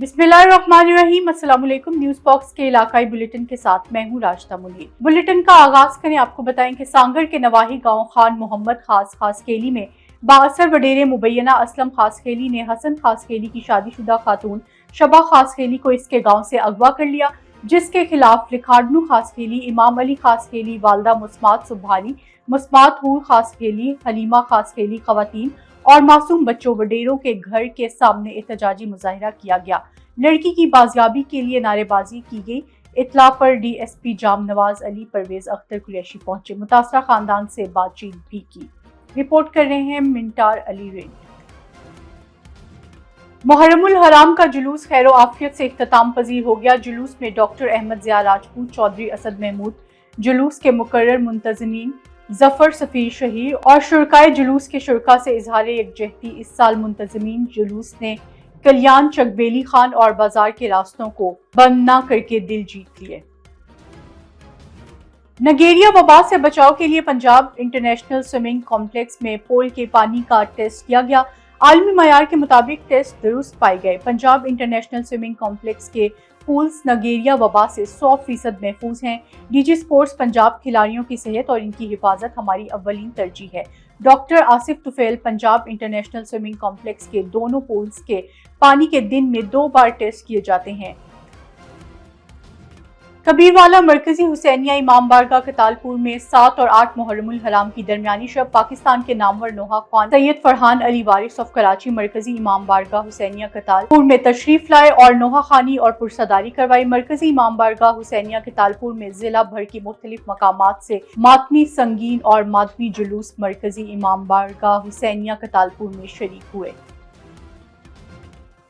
बिस्मिल्लाहिर्रहमानिर्रहीम। अस्सलाम वालेकुम। न्यूज़ बॉक्स के इलाकाई बुलेटिन के साथ मैं हूँ राशिदा मुनीर। बुलेटिन का आगाज करें। आपको बताएं कि सांगड़ के नवाही गांव खान मोहम्मद खासकेली में बाअसर वडेरे मुबैना असलम खासकेली ने हसन खासकेली की शादीशुदा खातून शबा खासकेली को इसके गांव से अगवा कर लिया, जिसके खिलाफ रिखार्डनू खासकेली, इमाम अली खासकेली, वालदा मुस्मात सुबहानी, मुस्मात हूर खासकेली, हलीमा खासकेली खवातीन और मासूम बच्चों वडेरों के घर के सामने एहतजाजी मुजाहिरा किया गया। लड़की की बाजियाबी के लिए नारेबाजी की गई। इतला पर डीएसपी जाम नवाज अली परवेज अख्तर कुरैशी पहुंचे, मुतासरा खानदान से बातचीत भी की। रिपोर्ट कर रहे हैं मिंटार अली रेंट। मुहर्रमुल हराम का जुलूस खैरो आफियत से इख्तिताम पजीर हो गया। जुलूस में डॉक्टर अहमद ज़िया राजपूत, चौधरी असद महमूद, जुलूस के मुकर्रर मुंतज़मीन जफर सफीर शहीर और शुरकाए जुलूस के शुरका से इजहार यकजहती। इस साल मुंतज़मीन जुलूस ने कल्याण चकबेली खान और बाजार के रास्तों को बंद न करके दिल जीत लिए। नगेरिया वबा से बचाव के लिए पंजाब इंटरनेशनल स्विमिंग कॉम्प्लेक्स में पोल के पानी का टेस्ट किया गया। आलमी मयार के मुताबिक टेस्ट दुरुस्त पाए गए। पंजाब इंटरनेशनल स्विमिंग कॉम्प्लेक्स के पूल्स नगेरिया वबा से 100% महफूज हैं। डीजी स्पोर्ट्स पंजाब खिलाड़ियों की सेहत और इनकी हिफाजत हमारी अव्वलीन तरजीह है। Doctor Asif Tufail Punjab international swimming complex के दोनों पूल्स के पानी के दिन में 2 बार टेस्ट किए जाते हैं। कबीरवाला मरकजी हुसैनिया इमाम बारगाह कतालपुर में 7 और 8 मुहर्रमुल हराम की दरमियानी शब पाकिस्तान के नामवर नोहा खान सैयद फरहान अली वारिस ऑफ कराची मरकजी इमाम बारगाह हुसैनिया कतालपुर में तशरीफ लाए और नोहा खानी और पुरसदारी करवाई। मरकजी इमाम बारगाह हुसैनिया कतालपुर में जिला भर की मुख्तलिफ मकामात से मातमी संगीन और मातमी जुलूस मरकजी इमाम बारगाह हुसैनिया कतालपुर में शरीक हुए।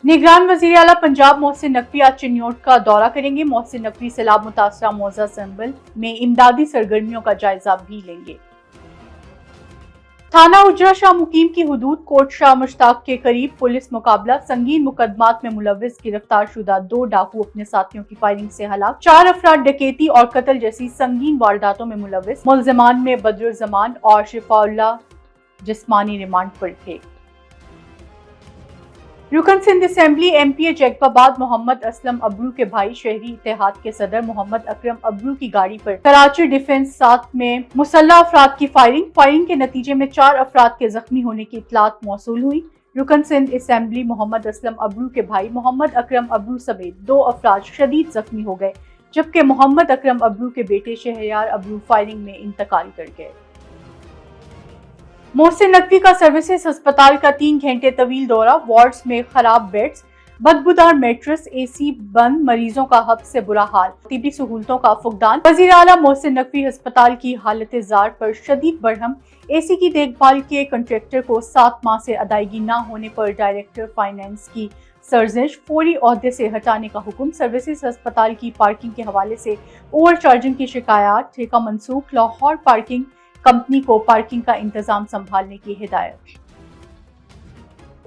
निगरान वज़ीर आला पंजाब मोहसिन नकवी आज चिन्योट का दौरा करेंगे। मोहसिन नकवी सैलाब मुतासरा मौजा संबल में इमदादी सरगर्मियों का जायजा भी लेंगे। थाना उजरा शाह मुकीम की हुदूद कोट शाह मुश्ताक के करीब पुलिस मुकाबला। संगीन मुकदमात में मुलव्विस गिरफ्तार शुदा 2 डाकू अपने साथियों की फायरिंग से हलाक। 4 अफराद डकैती और कत्ल जैसी संगीन वारदातों में मुलव्विस। मुल्ज़िमान में बदरुज़्ज़मान और शिफाउल्लाह जिस्मानी रिमांड पर थे। रुकन सिंध असेंबली एमपीए जैकबाबाद मोहम्मद असलम अबरू के भाई शहरी इत्तेहाद के सदर मोहम्मद अकरम अबरू की गाड़ी पर कराची डिफेंस 7 में मुसल्लह अफराद की फायरिंग के नतीजे में 4 अफराद के जख्मी होने की इत्तलात मौसूल हुई। रुकन सिंध असेंबली मोहम्मद असलम अबरू के भाई मोहम्मद अकरम अबरू समेत 2 अफराद शदीद जख्मी हो गए, जबकि मोहम्मद अकरम अबरू के बेटे शहरयार अबरू फायरिंग में इंतकाल कर गए। मोहसिन नकवी का सर्विसेज अस्पताल का 3 घंटे तवील दौरा। वार्ड्स में खराब बेड्स, बदबूदार मैट्रेस, एसी बंद, मरीजों का हब से बुरा हाल, तिबी सहूलतों का फुकदान। वज़ीर आला मोहसिन नकवी अस्पताल की हालत जार पर शदीद बरहम। एसी की देखभाल के कॉन्ट्रैक्टर को 7 माह से अदायगी न होने पर डायरेक्टर फाइनेंस की सर्जिश, फौरी ओहदे से हटाने का हुक्म। सर्विसेज अस्पताल की पार्किंग के हवाले से ओवर चार्जिंग की शिकायत, ठेका मनसूख। लाहौर पार्किंग कंपनी को पार्किंग का इंतजाम संभालने की हिदायत।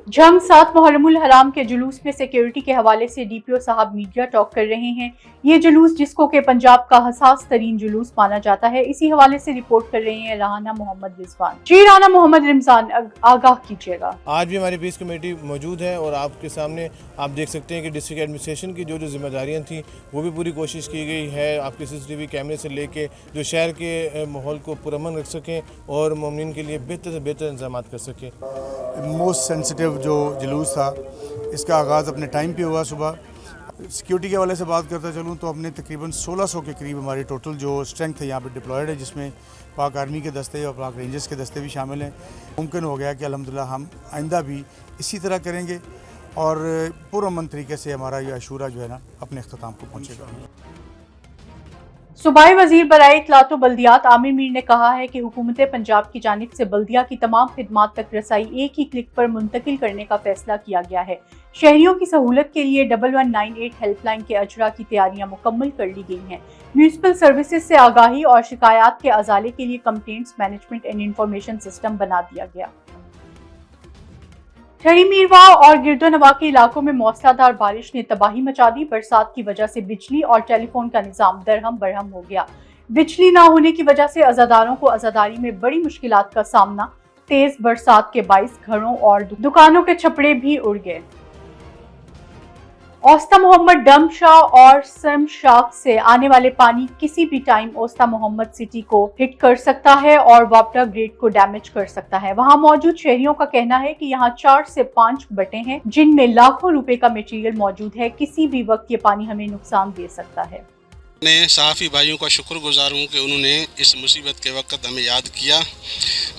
जंग 7 मुहर्रमुल हराम के जुलूस में सिक्योरिटी के हवाले से डीपीओ साहब मीडिया टॉक कर रहे हैं। ये जुलूस जिसको के पंजाब का हसास तरीन जुलूस माना जाता है, इसी हवाले से रिपोर्ट कर रहे हैं राना मोहम्मद रिजवान। जी राना मोहम्मद रमजान, आगाह कीजिएगा। आज भी हमारी पीस कमेटी मौजूद है और आपके सामने आप देख सकते हैं कि डिस्ट्रिक्ट एडमिनिस्ट्रेशन की जो जिम्मेदारियां थी वो भी पूरी कोशिश की गई है। आपके CCTV कैमरे से लेके जो शहर के माहौल को पुरअमन रख सकें और मोमिन के लिए बेहतर से बेहतर इंतजाम कर सकें। मोस्ट सेंसिटिव जो जुलूस था इसका आगाज़ अपने टाइम पे हुआ। सुबह सिक्योरिटी के हवाले से बात करता चलूँ तो अपने तकरीबन 1600 के करीब हमारी टोटल जो स्ट्रेंथ है यहाँ पे डिप्लॉयड है, जिसमें पाक आर्मी के दस्ते और पाक रेंजर्स के दस्ते भी शामिल हैं। मुमकिन हो गया कि अल्हम्दुलिल्लाह हम आइंदा भी इसी तरह करेंगे और पुरअमन तरीके से हमारा ये अशूरा जो है ना अपने अख्ताम को पहुँचेगा। सूबाई वजीर बराए इत्तलात व बल्दियात आमिर मीर ने कहा है कि हुकूमत पंजाब की जानिब से बल्दिया की तमाम खिदमात तक रसाई एक ही क्लिक पर मुंतकिल करने का फैसला किया गया है। शहरियों की सहूलत के लिए 1198 हेल्पलाइन के अजरा की तैयारियां मुकम्मल कर ली गई हैं। म्यूनिसिपल सर्विसेज से आगाही और शिकायत के अजाले के लिए complaints management and information system बना दिया गया। ठरी मीरवा और गिरदोनवा के इलाकों में मौसलाधार बारिश ने तबाही मचा दी। बरसात की वजह से बिजली और टेलीफोन का निजाम दरहम बरहम हो गया। बिजली न होने की वजह से अज़ादारों को अज़ादारी में बड़ी मुश्किलात का सामना। तेज बरसात के बाइस घरों और दुकानों के छपड़े भी उड़ गए। ओस्ता मोहम्मद डम शाह और सर्म शाख से आने वाले पानी किसी भी टाइम ओस्ता मोहम्मद सिटी को हिट कर सकता है और वाटर ग्रिड को डैमेज कर सकता है। वहां मौजूद शहरियों का कहना है कि यहां 4 से 5 बटें हैं जिनमें लाखों रुपए का मटेरियल मौजूद है। किसी भी वक्त ये पानी हमें नुकसान दे सकता है। मैं सहाफ़ी भाइयों का शुक्रगुजार हूँ कि उन्होंने इस मुसीबत के वक्त हमें याद किया।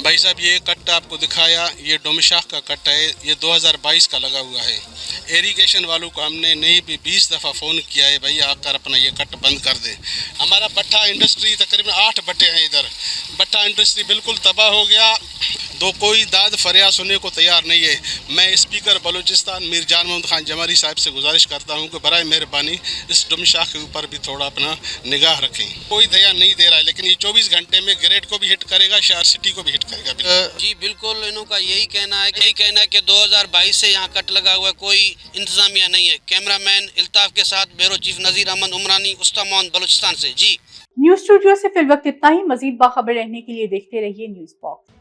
भाई साहब, ये कट आपको दिखाया, ये डोमशाख का कट है, ये 2022 का लगा हुआ है। इरीगेशन वालों को हमने नहीं भी 20 दफ़ा फ़ोन किया है, भाई आकर अपना ये कट बंद कर दे। हमारा भट्ठा इंडस्ट्री तकरीबन 8 भट्टे हैं इधर, भट्ठा इंडस्ट्री बिल्कुल तबाह हो गया। दो कोई दाद फरियाद सुनने को तैयार नहीं है। मैं स्पीकर बलूचिस्तान मीर जान मोहम्मद खान जमारी साहब से गुजारिश करता हूँ कि बराए मेहरबानी इस डोमशाख के ऊपर भी थोड़ा अपना निगाह रखें। कोई ध्यान नहीं दे रहा है, लेकिन ये 24 घंटे में ग्रेड को भी हिट करेगा, शहर सिटी को भी हिट करेगा। जी बिल्कुल, इनका यही कहना है कि 2022 से यहाँ कट लगा हुआ है, कोई इंतजामिया नहीं है। कैमरामैन इल्ताफ के साथ ब्यूरो चीफ नज़ीर अहमद उमरानी, उस्ता मोहन, बलूचिस्तान से। जी न्यूज स्टूडियो से फिल वक्त इतना ही। मजीद बाखबर रहने के लिए देखते रहिए न्यूज बॉक्स।